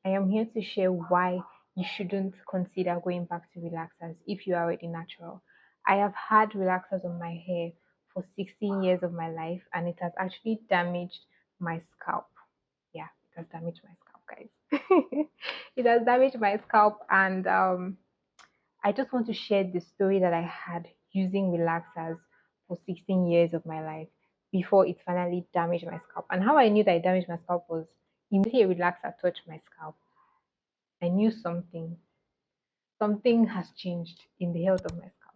I am here to share why you shouldn't consider going back to relaxers if you are already natural. I have had relaxers on my hair for 16 years of my life, and it has actually damaged my scalp. Yeah, it has damaged my scalp, guys. It has damaged my scalp, and I just want to share the story that I had using relaxers for 16 years of my life before it finally damaged my scalp. And how I knew that it damaged my scalp was immediately a relaxer touched my scalp. I knew something has changed in the health of my scalp.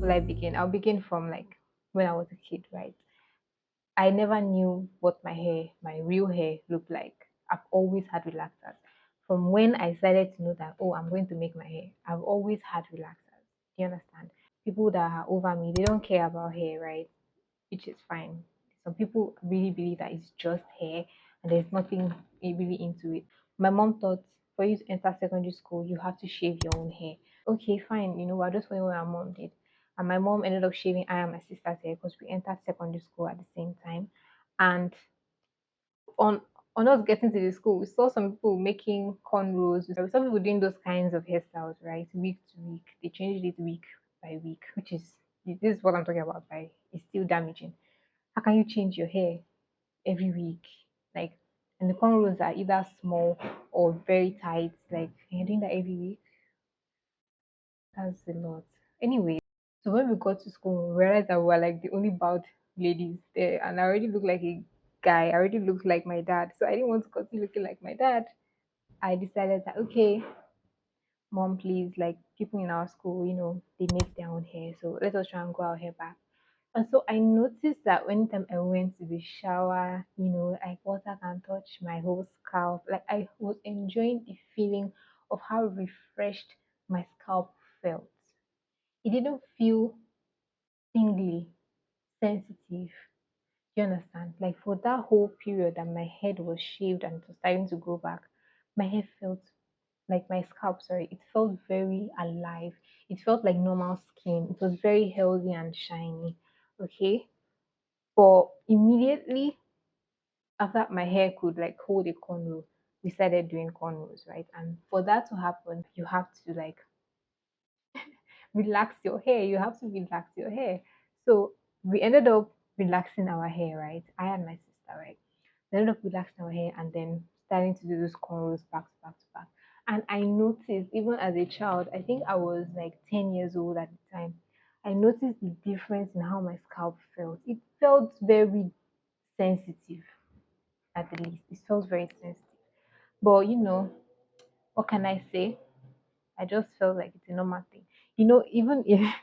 Will I begin? I'll begin from like when I was a kid, right? I never knew what my hair, my real hair, looked like. I've always had relaxers. From when I started to know that, oh, I'm going to make my hair, I've always had relaxers. Do you understand? People that are over me, they don't care about hair, right? Which is fine. Some people really believe that it's just hair and there's nothing really into it. My mom thought for you to enter secondary school, you have to shave your own hair. Okay, fine. You know, we're just following what our mom did. And my mom ended up shaving I and my sister's hair because we entered secondary school at the same time. And on on us getting to the school, we saw some people making cornrows. We saw some people doing those kinds of hairstyles, right? Week to week. They changed it week by week, which is this is what I'm talking about by it's still damaging. How can you change your hair every week? Like, and the cornrows are either small or very tight. Like, and you're doing that every week. That's a lot. Anyway, so when we got to school, we realized that we were like the only bald ladies there, and I already looked like a guy. I already looked like my dad, so I didn't want to continue looking like my dad. I decided that okay, mom, please, like people in our school, they make their own hair, so let us try and grow our hair back. And so I noticed that anytime I went to the shower, like water can touch my whole scalp. Like I was enjoying the feeling of how refreshed my scalp felt. It didn't feel tingly, sensitive. You understand? Like for that whole period that my head was shaved and it was starting to grow back, my hair felt like my scalp, sorry, it felt very alive. It felt like normal skin. It was very healthy and shiny. Okay. But immediately after my hair could like hold a cornrow, we started doing cornrows, right? And for that to happen, you have to like relax your hair. You have to relax your hair. So we ended up relaxing our hair, right? I and my sister, right? We ended up relaxing our hair and then starting to do those cornrows back to back to back. And I noticed, even as a child, I think I was like 10 years old at the time. I noticed the difference in how my scalp felt. It felt very sensitive, at the least. It felt very sensitive. But what can I say? I just felt like it's a normal thing. Even if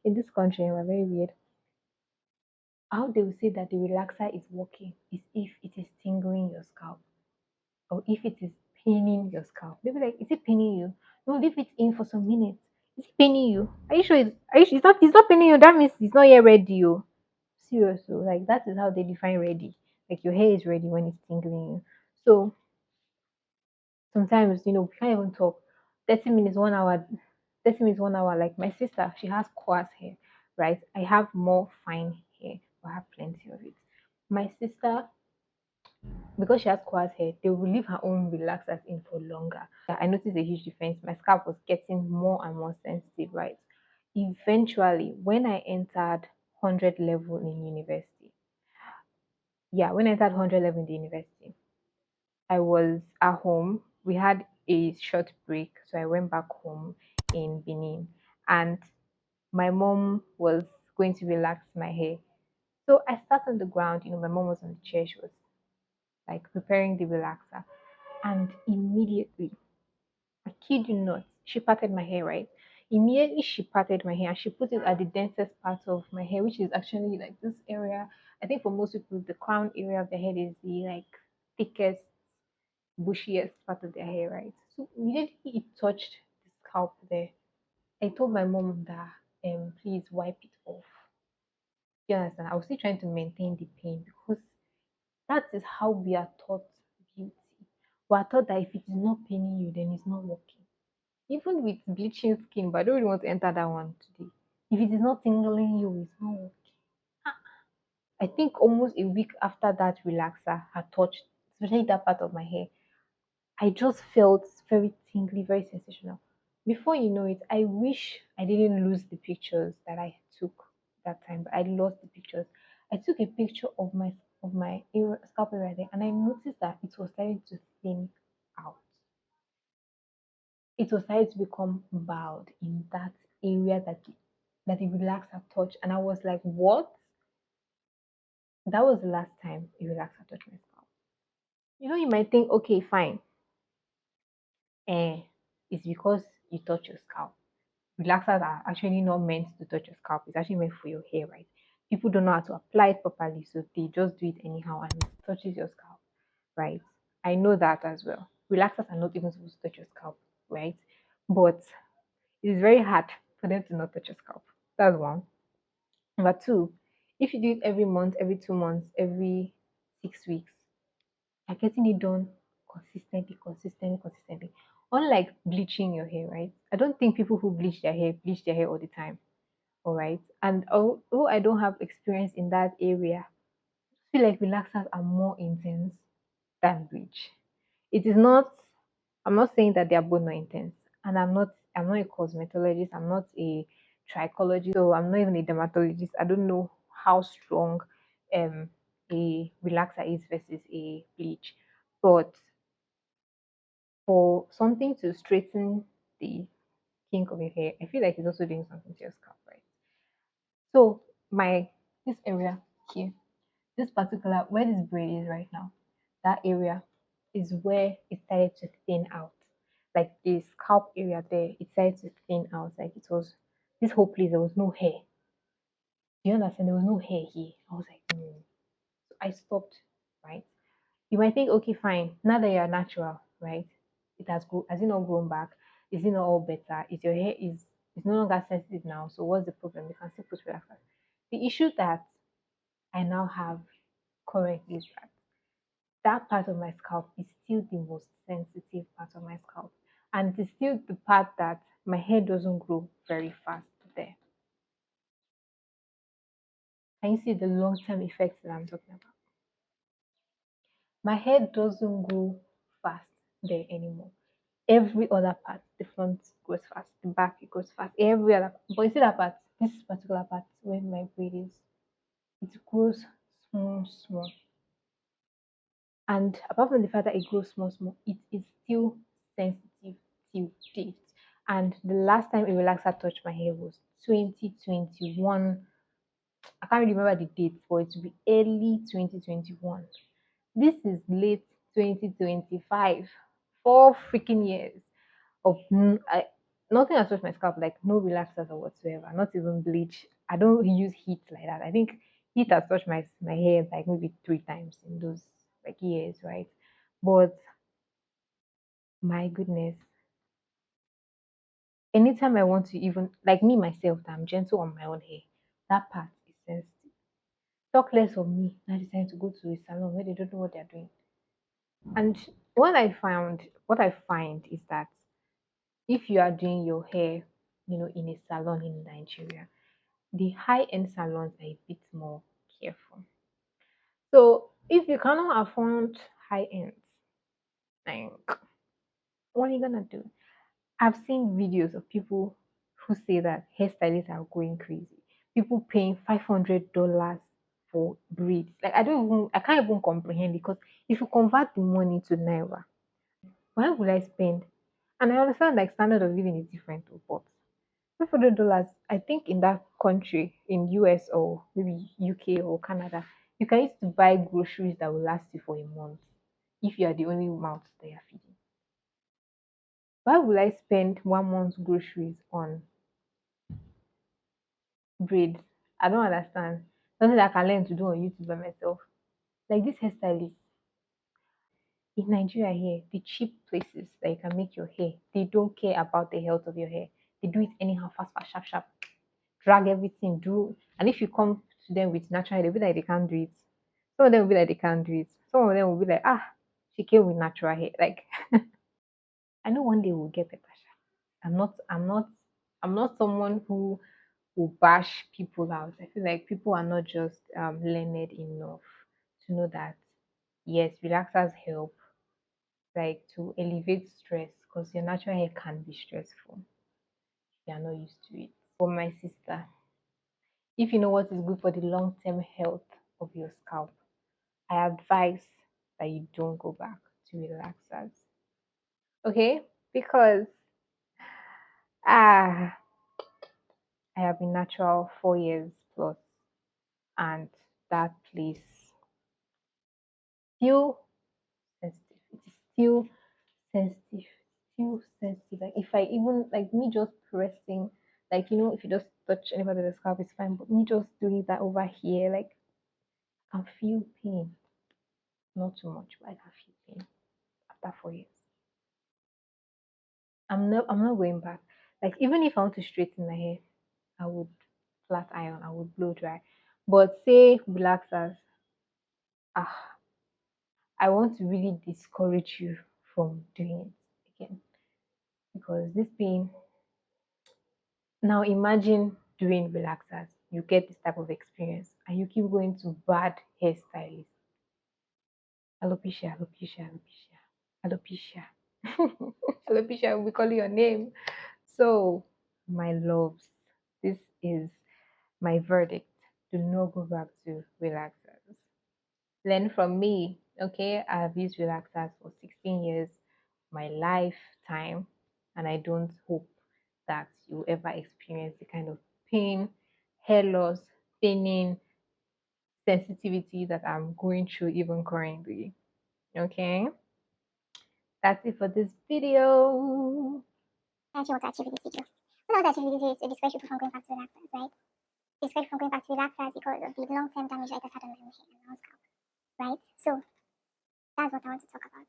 in this country, we're very weird. How they will say that the relaxer is working is if it is tingling your scalp or if it is paining your scalp. They'll be like, "Is it paining you? No, leave it in for some minutes. Is it paining you? Are you sure? Are you sure it's not paining you? That means it's not yet ready. Oh, serious. So like that is how they define ready. Like your hair is ready when it's tingling you. So sometimes we can't even talk. 30 minutes, 1 hour, 30 minutes, 1 hour. Like my sister, she has coarse hair, right? I have more fine hair, but I have plenty of it. My sister, because she has coarse hair, they will leave her own relaxers in for longer. I noticed a huge difference. My scalp was getting more and more sensitive, right? Eventually, when I entered 100 level in university, yeah, when I entered 100 level in the university, I was at home. We had a short break, so I went back home in Benin, and my mom was going to relax my hair. So I sat on the ground. My mom was on the chair. She was like preparing the relaxer, and immediately, I kid you not, she parted my hair, right? Immediately she parted my hair and she put it at the densest part of my hair, which is actually like this area. I think for most people, the crown area of the head is the like thickest, bushiest part of their hair, right? So immediately it touched the scalp there. I told my mom that please wipe it off. You understand? I was still trying to maintain the pain because that is how we are taught beauty. We are taught that if it is not paining you, then it's not working. Even with bleaching skin, but I don't really want to enter that one today. If it is not tingling you, it's not working. I think almost a week after that relaxer had touched especially that part of my hair. I just felt very tingly, very sensational. Before you know it, I wish I didn't lose the pictures that I took that time, but I lost the pictures. I took a picture of my scalp area there, and I noticed that it was starting to thin out. It was starting to become bald in that area that the relaxer touched, and I was like, "What?" That was the last time a relaxer touched my scalp. You might think, okay, fine, it's because you touch your scalp. Relaxers are actually not meant to touch your scalp. It's actually meant for your hair, right? People don't know how to apply it properly, so they just do it anyhow and it touches your scalp, right? I know that as well. Relaxers are not even supposed to touch your scalp, right? But it is very hard for them to not touch your scalp. That's one. Number two, if you do it every month, every 2 months, every 6 weeks, you're getting it done consistently. Unlike bleaching your hair, right? I don't think people who bleach their hair all the time. All right. And although I don't have experience in that area, I feel like relaxers are more intense than bleach. It is not, I'm not saying that they are both not intense. And I'm not a cosmetologist, I'm not a trichologist, so I'm not even a dermatologist. I don't know how strong um a relaxer is versus a bleach. But for something to straighten the kink of your hair, I feel like it's also doing something to your scalp, right? So my this area here, this particular where this braid is right now, that area is where it started to thin out. Like the scalp area there, it started to thin out. Like it was this whole place, there was no hair. Do you understand? There was no hair here. I was like, no. So I stopped, right? You might think, okay, fine. Now that you're natural, right? Has it not grown back? Is it not all better? Is your hair is no longer sensitive now? So what's the problem? You can still put relaxer. The issue that I now have currently is that that part of my scalp is still the most sensitive part of my scalp. And it is still the part that my hair doesn't grow very fast there. Can you see the long term effects that I'm talking about? My hair doesn't grow fast there anymore. Every other part, the front grows fast, the back it grows fast, every other, but you see that part, this particular part where my braid is, it grows small, small. And apart from the fact that it grows small, small, it is still sensitive till date. And the last time a relaxer touched my hair was 2021. I can't really remember the date, but it will be early 2021. This is late 2025. 4 freaking years of nothing has touched my scalp, like no relaxers or whatsoever, not even bleach. I don't use heat like that. I think heat has touched my hair like maybe 3 times in those like years, right? But my goodness, anytime I want to even like me myself, that I'm gentle on my own hair, that part is sensitive. Talk less of me now deciding to go to a salon where they don't know what they're doing. And what I find is that if you are doing your hair, in a salon in Nigeria, the high-end salons are a bit more careful. So if you cannot afford high end, like what are you gonna do? I've seen videos of people who say that hairstylists are going crazy. People paying $500 for braids. Like I can't even comprehend because if you convert the money to naira, why would I spend? And I understand like standard of living is different, but $500, I think in that country, in US or maybe UK or Canada, you can use to buy groceries that will last you for a month if you are the only mouth they are feeding. Why would I spend 1 month's groceries on bread? I don't understand. Something that I can learn to do on YouTube by myself. Like this hairstylist in Nigeria here, the cheap places that you can make your hair, they don't care about the health of your hair. They do it anyhow, fast, fast, sharp, sharp, drag everything, do. And if you come to them with natural, they'll be like they can't do it. Some of them will be like they can't do it. Some of them will be like, she came with natural hair. Like I know one day we'll get better. I'm not. I'm not. I'm not someone who will bash people out. I feel like people are not just learned enough to know that. Yes, relaxers help like to elevate stress because your natural hair can be stressful if you are not used to it. For my sister, if you know what is good for the long term health of your scalp, I advise that you don't go back to relaxers. Okay? Because ah I have been natural 4 years plus and that place still sensitive. It is still sensitive. Still sensitive. Like if I even like me just pressing, like if you just touch any part of the scalp, it's fine. But me just doing that over here, like I can feel pain. Not too much, but I can feel pain after 4 years. I'm not going back. Like even if I want to straighten my hair, I would flat iron, I would blow dry. But say relaxers, ah, I want to really discourage you from doing it again because this pain. Now imagine doing relaxers. You get this type of experience and you keep going to bad hairstylists. Alopecia, alopecia, alopecia, alopecia. Alopecia will be calling your name. So, my loves, this is my verdict. Do not go back to relaxers. Learn from me. Okay, I have used relaxers for 16 years, my lifetime, and I don't hope that you ever experience the kind of pain, hair loss, thinning, sensitivity that I'm going through even currently. Okay, that's it for this video. I actually want to achieve with this video. What I want to achieve with this video is to discourage people from going back to relaxers, right? Discourage from going back to relaxers because of the long-term damage that it has had on my hair and my scalp, right? So that's what I want to talk about.